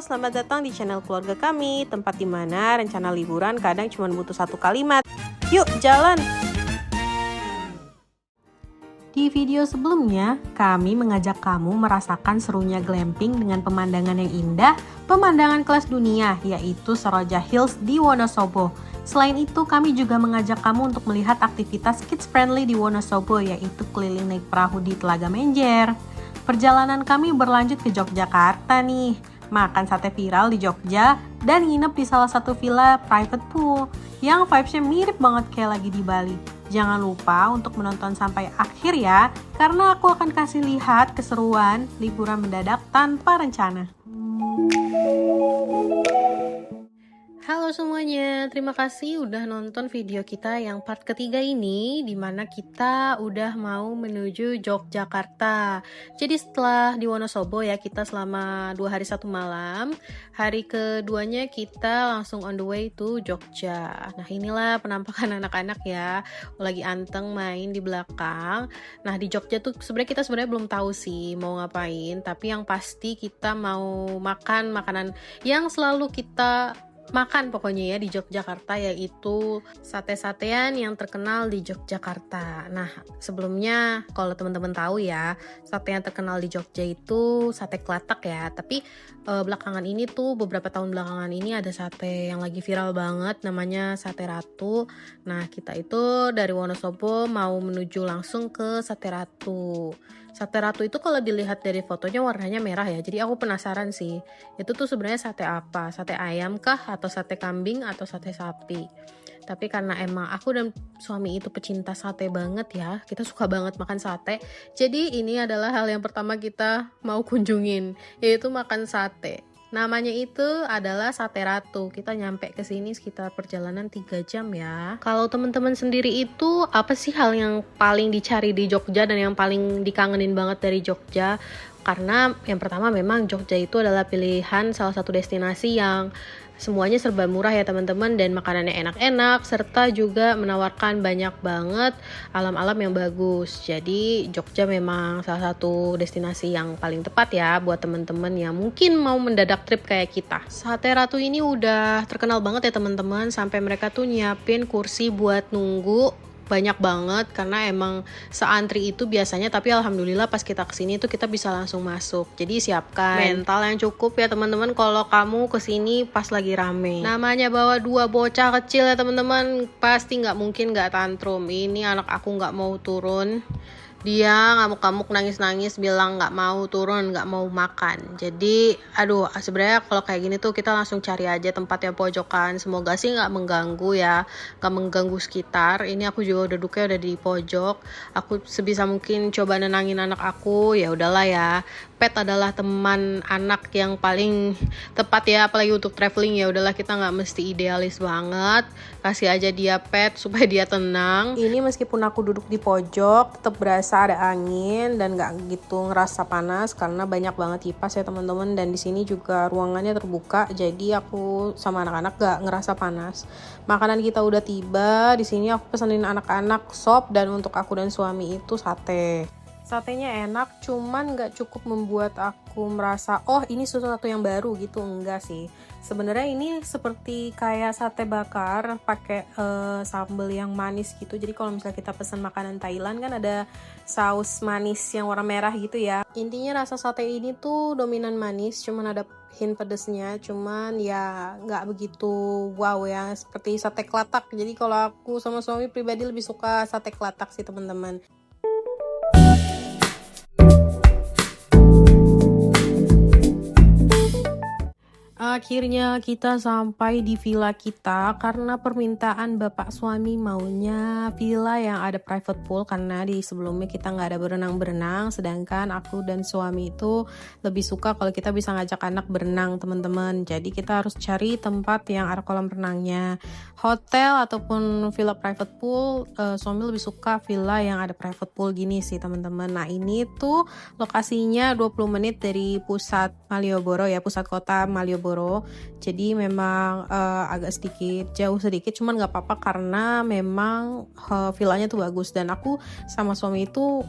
selamat datang di channel keluarga kami, tempat dimana rencana liburan kadang cuma butuh satu kalimat. Yuk, jalan! Di video sebelumnya, kami mengajak kamu merasakan serunya glamping dengan pemandangan yang indah, pemandangan kelas dunia, yaitu Seroja Hills di Wonosobo. Selain itu, kami juga mengajak kamu untuk melihat aktivitas kids friendly di Wonosobo, yaitu keliling naik perahu di Telaga Menjer. Perjalanan kami berlanjut ke Yogyakarta nih, makan sate viral di Jogja, dan nginep di salah satu villa private pool yang vibes-nya mirip banget kayak lagi di Bali. Jangan lupa untuk menonton sampai akhir ya, karena aku akan kasih lihat keseruan liburan mendadak tanpa rencana. Halo semuanya, terima kasih udah nonton video kita yang part ketiga ini, dimana kita udah mau menuju Yogyakarta. Jadi setelah di Wonosobo ya, kita selama 2 hari 1 malam. Hari keduanya kita langsung on the way to Jogja. Nah inilah penampakan anak-anak ya, lagi anteng main di belakang. Nah di Jogja tuh sebenarnya kita belum tahu sih mau ngapain, tapi yang pasti kita mau makan makanan yang selalu kita makan pokoknya ya di Yogyakarta, yaitu sate-satean yang terkenal di Yogyakarta. Nah sebelumnya kalau teman-teman tahu ya, sate yang terkenal di Jogja itu sate Klatak ya, tapi belakangan ini tuh beberapa tahun belakangan ini ada sate yang lagi viral banget namanya Sate Ratu. Nah kita itu dari Wonosobo mau menuju langsung ke Sate Ratu. Sate Ratu itu kalau dilihat dari fotonya warnanya merah ya, jadi aku penasaran sih, itu tuh sebenarnya sate apa? Sate ayam kah? Atau sate kambing? Atau sate sapi? Tapi karena emang aku dan suami itu pecinta sate banget ya, kita suka banget makan sate, jadi ini adalah hal yang pertama kita mau kunjungin, yaitu makan sate. Namanya itu adalah Sate Ratu. Kita nyampe ke sini sekitar perjalanan 3 jam ya. Kalau teman-teman sendiri itu apa sih hal yang paling dicari di Jogja dan yang paling dikangenin banget dari Jogja? Karena yang pertama memang Jogja itu adalah pilihan salah satu destinasi yang semuanya serba murah ya teman-teman, dan makanannya enak-enak, serta juga menawarkan banyak banget alam-alam yang bagus. Jadi Jogja memang salah satu destinasi yang paling tepat ya buat teman-teman yang mungkin mau mendadak trip kayak kita. Sate Ratu ini udah terkenal banget ya teman-teman, sampai mereka tuh nyiapin kursi buat nunggu banyak banget, karena emang seantri itu biasanya, tapi alhamdulillah pas kita kesini tuh kita bisa langsung masuk. Jadi siapkan mental yang cukup ya teman-teman kalau kamu kesini pas lagi rame. Namanya bawa 2 bocah kecil ya teman-teman, pasti nggak mungkin nggak tantrum. Ini anak aku nggak mau turun, dia ngamuk-ngamuk nangis-nangis bilang nggak mau turun, nggak mau makan. Jadi aduh, sebenarnya kalau kayak gini tuh kita langsung cari aja tempat yang pojokan, semoga sih nggak mengganggu ya, nggak mengganggu sekitar. Ini aku juga udah duduknya udah di pojok, aku sebisa mungkin coba nenangin anak aku. Ya udahlah ya, pet adalah teman anak yang paling tepat ya, apalagi untuk traveling. Ya udahlah, kita nggak mesti idealis banget, kasih aja dia pet supaya dia tenang. Ini meskipun aku duduk di pojok tetap berasa ada angin dan nggak gitu ngerasa panas karena banyak banget kipas ya teman-teman, dan di sini juga ruangannya terbuka, jadi aku sama anak-anak nggak ngerasa panas. Makanan kita udah tiba di sini, aku pesenin anak-anak sop, dan untuk aku dan suami itu sate. Satenya enak, cuman nggak cukup membuat aku merasa oh ini sesuatu yang baru gitu, enggak sih. Sebenarnya ini seperti kayak sate bakar pakai sambal yang manis gitu. Jadi kalau misalnya kita pesan makanan Thailand kan ada saus manis yang warna merah gitu ya. Intinya rasa sate ini tuh dominan manis, cuman ada hint pedesnya, cuman ya nggak begitu wow ya seperti sate Klatak. Jadi kalau aku sama suami pribadi lebih suka sate Klatak sih teman-teman. Akhirnya kita sampai di villa kita karena permintaan bapak suami maunya villa yang ada private pool, karena di sebelumnya kita nggak ada berenang-berenang, sedangkan aku dan suami itu lebih suka kalau kita bisa ngajak anak berenang teman-teman. Jadi kita harus cari tempat yang ada kolam renangnya. Hotel ataupun villa private pool, suami lebih suka villa yang ada private pool gini sih teman-teman. Nah ini tuh lokasinya 20 menit dari pusat Malioboro ya, pusat kota Malioboro. Jadi memang agak jauh sedikit, cuman nggak apa-apa karena memang villanya tuh bagus, dan aku sama suami itu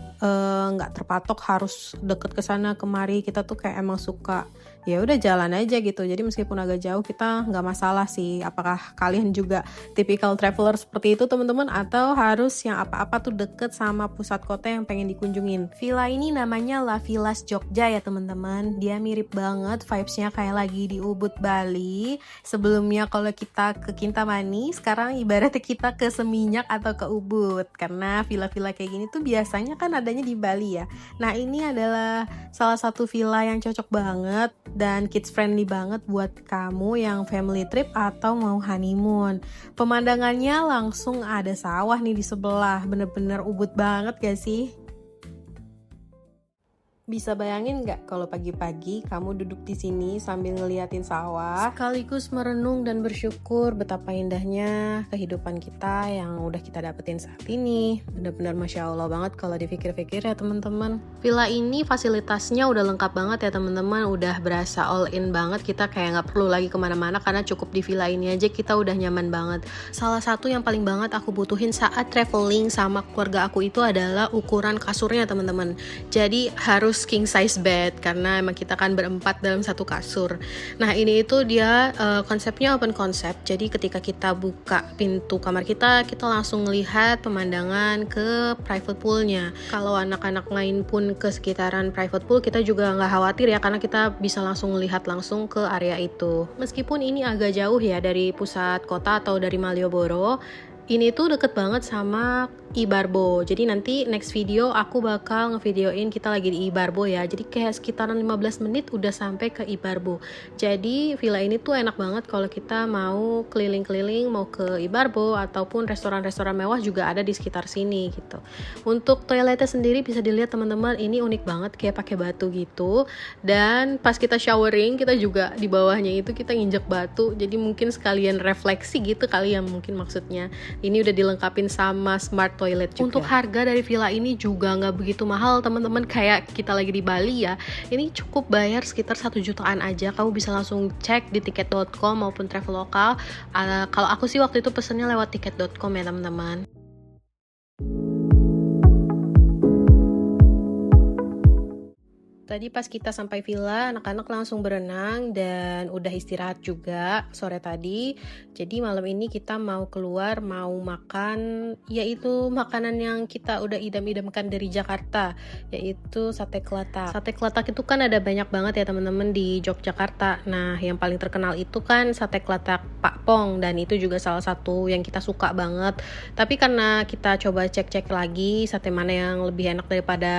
nggak terpatok harus deket ke sana kemari. Kita tuh kayak emang suka ya udah jalan aja gitu. Jadi meskipun agak jauh kita nggak masalah sih. Apakah kalian juga tipikal traveler seperti itu teman-teman, atau harus yang apa-apa tuh deket sama pusat kota yang pengen dikunjungin? Villa ini namanya La Villas Jogja ya teman-teman. Dia mirip banget vibes-nya kayak lagi di Ubud, Bali. Sebelumnya kalau kita ke Kintamani, sekarang ibaratnya kita ke Seminyak atau ke Ubud. Karena villa-villa kayak gini tuh biasanya kan adanya di Bali ya. Nah ini adalah salah satu villa yang cocok banget dan kids friendly banget buat kamu yang family trip atau mau honeymoon. Pemandangannya langsung ada sawah nih di sebelah, bener-bener Ubud banget gak sih? Bisa bayangin nggak kalau pagi-pagi kamu duduk di sini sambil ngeliatin sawah, sekaligus merenung dan bersyukur betapa indahnya kehidupan kita yang udah kita dapetin saat ini. Benar-benar Masya Allah banget kalau dipikir-pikir ya teman-teman. Villa ini fasilitasnya udah lengkap banget ya teman-teman, udah berasa all in banget. Kita kayak nggak perlu lagi kemana-mana karena cukup di villa ini aja kita udah nyaman banget. Salah satu yang paling banget aku butuhin saat traveling sama keluarga aku itu adalah ukuran kasurnya teman-teman. Jadi harus king size bed karena emang kita kan berempat dalam satu kasur. Nah ini itu dia konsepnya open concept. Jadi ketika kita buka pintu kamar kita langsung melihat pemandangan ke private poolnya. Kalau anak-anak lain pun ke sekitaran private pool, kita juga nggak khawatir ya karena kita bisa langsung melihat langsung ke area itu. Meskipun ini agak jauh ya dari pusat kota atau dari Malioboro, ini tuh deket banget sama Ibarbo. Jadi nanti next video aku bakal ngevideoin kita lagi di Ibarbo ya. Jadi kayak sekitaran 15 menit udah sampai ke Ibarbo. Jadi villa ini tuh enak banget kalau kita mau keliling-keliling, mau ke Ibarbo ataupun restoran-restoran mewah juga ada di sekitar sini gitu. Untuk toiletnya sendiri bisa dilihat teman-teman, ini unik banget kayak pakai batu gitu. Dan pas kita showering kita juga di bawahnya itu kita nginjek batu. Jadi mungkin sekalian refleksi gitu kali ya mungkin maksudnya. Ini udah dilengkapin sama smart toilet juga. Untuk harga dari villa ini juga nggak begitu mahal teman-teman, kayak kita lagi di Bali ya. Ini cukup bayar sekitar 1 jutaan aja. Kamu bisa langsung cek di tiket.com maupun Traveloka. Kalau aku sih waktu itu pesennya lewat tiket.com ya teman-teman. Tadi pas kita sampai villa, anak-anak langsung berenang dan udah istirahat juga sore tadi. Jadi malam ini kita mau keluar, mau makan, yaitu makanan yang kita udah idam-idamkan dari Jakarta, yaitu sate kelatak. Sate kelatak itu kan ada banyak banget ya teman-teman di Yogyakarta. Nah, yang paling terkenal itu kan sate kelatak Pak Pong, dan itu juga salah satu yang kita suka banget. Tapi karena kita coba cek-cek lagi sate mana yang lebih enak daripada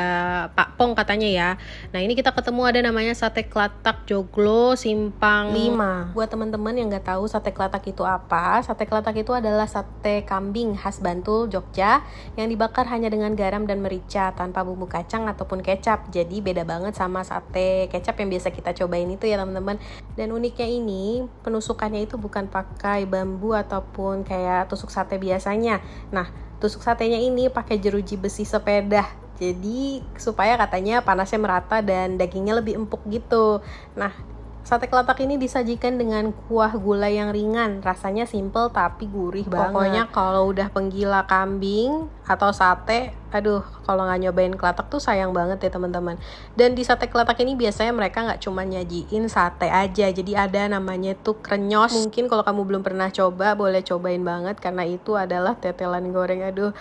Pak Pong katanya ya. Nah ini kita ketemu ada namanya sate kelatak Joglo Simpang 5. Buat teman-teman yang nggak tahu sate kelatak itu apa, sate kelatak itu adalah sate kambing khas Bantul, Jogja yang dibakar hanya dengan garam dan merica tanpa bumbu kacang ataupun kecap. Jadi beda banget sama sate kecap yang biasa kita cobain itu ya teman-teman. Dan uniknya ini penusukannya itu bukan pakai bambu ataupun kayak tusuk sate biasanya. Nah tusuk satenya ini pakai jeruji besi sepeda. Jadi supaya katanya panasnya merata dan dagingnya lebih empuk gitu. Nah sate kelatak ini disajikan dengan kuah gulai yang ringan. Rasanya simple tapi gurih banget. Pokoknya kalau udah penggila kambing atau sate, aduh kalau nggak nyobain kelatak tuh sayang banget ya teman-teman. Dan di sate kelatak ini biasanya mereka nggak cuma nyajiin sate aja, jadi ada namanya tuh krenyos. Mungkin kalau kamu belum pernah coba, boleh cobain banget karena itu adalah tetelan goreng. Aduh,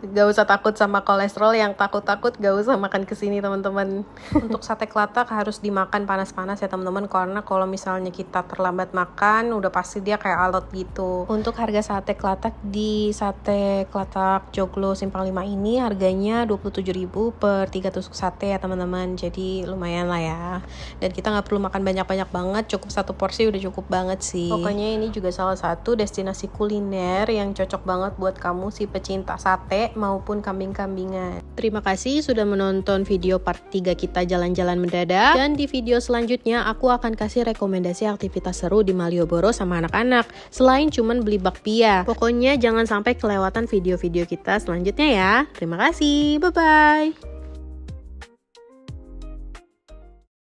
gak usah takut sama kolesterol, yang takut-takut gak usah makan kesini teman-teman. Untuk sate kelatak harus dimakan panas-panas ya teman-teman, karena kalau misalnya kita terlambat makan udah pasti dia kayak alot gitu. Untuk harga sate kelatak di sate kelatak Joglo Simpang 5 ini harganya 27.000 per 3 tusuk sate ya teman-teman, jadi lumayan lah ya. Dan kita gak perlu makan banyak-banyak banget, cukup 1 porsi udah cukup banget sih. Pokoknya ini juga salah satu destinasi kuliner yang cocok banget buat kamu si pecinta sate maupun kambing-kambingan. Terima kasih sudah menonton video part 3 kita jalan-jalan mendadak, dan di video selanjutnya aku akan kasih rekomendasi aktivitas seru di Malioboro sama anak-anak selain cuman beli bakpia. Pokoknya jangan sampai kelewatan video-video kita selanjutnya ya. Terima kasih, bye-bye.